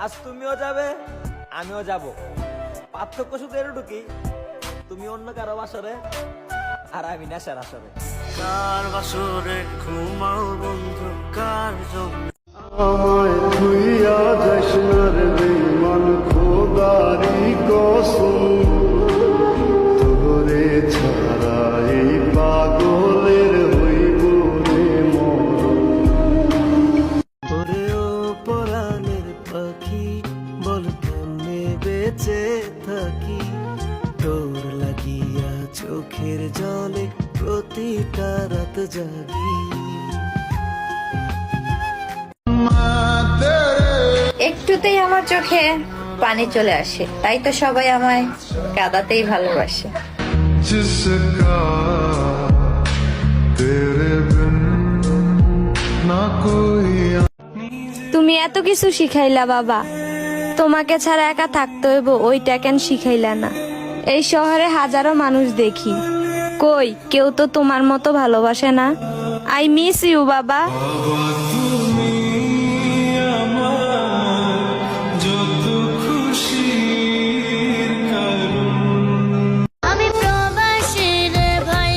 আজ তুমিও যাবে আমিও যাব, পার্থক্য শুধু এটুকুই, তুমি অন্য কারো বাসরে আর আমি নেশার আসরে। কার বাসরে ঘুমাও বন্ধু, কার জন্য আমায় ধুইয়া যাস না রে বেঈমান, খোদারি কসম, তোরে ছাড়া এই পাগলের হইব রে মরণ। ওরে ও পরাণের পাখি, বল কেমনে বেঁচে থাকি, তোর লাগিয়া চোখের জলে প্রতিটা রাত জাগি। একটুতেই আমার চোখে পানি চলে আসে, তাই তো সবাই আমায় কাঁদাতেই ভালোবাসে। जिसका तेरे बिन ना कोई। তুমি এত কিছু শিখাইলা বাবা, তোমাকে ছাড়া একা থাকতে হইব ওইটা কেন শিখাইলা না? এই শহরে হাজারো মানুষ দেখি, কই কেউ তো তোমার মতো ভালোবাসে না। আই মিস ইউ বাবা। আমি প্রবাসী রে ভাই,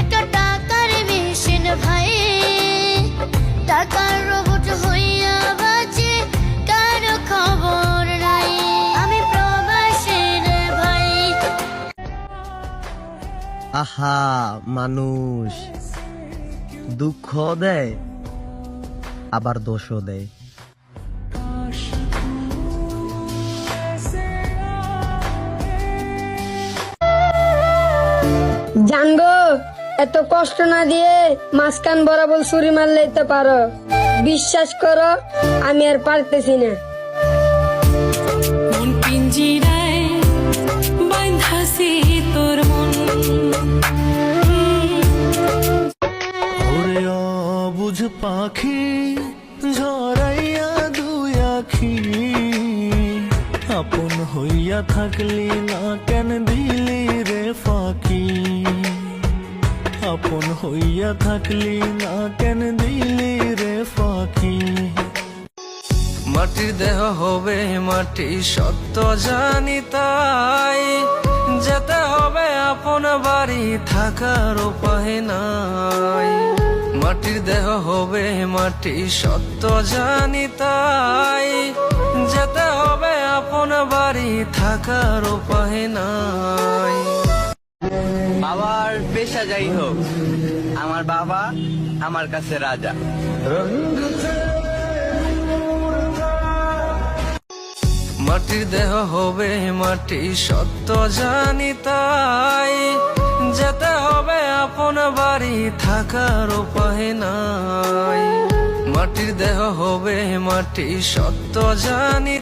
একটা টাকার মেশিন ভাই, টাকার রোবট হইয়া বাজে, কারো খবর নাই। আমি প্রবাসী রে ভাই। আহা, মানুষ দুঃখ দেয় আবার দোষও দেয়। জানগো, এত কষ্ট না দিয়ে মাঝখান বরাবর ছুরি মারলেই তো পারো। বিশ্বাস করো আমি আর পারতেছি না। মন পিঞ্জিরায় বাঁধাছি তোর মন, ওরে অবুঝ পাখি ঝরাইয়া দুই আখি, আপন হইয়া থাকলি না কেন দিলি রে ফাঁকি, আপন হইয়া থাকলি না কেন দিলি রে ফাঁকি। মাটির দেহ হবে মাটি সত্য জানি, তাই যেতে হবে আপন বাড়ি, থাকার উপায় নাই। মাটির দেহ হবে মাটি সত্য জানি, তাই যেতে হবে আপন বাড়ি, থাকার উপায় নাই। বাবার পেশা যাই হোক, আমার বাবা আমার কাছে রাজা। মাটির দেহ হবে মাটি সত্য জানি, তাই যেতে হবে আপন বাড়ি, থাকার উপায় নাই। মাটির দেহ হবে মাটি সত্য জানি।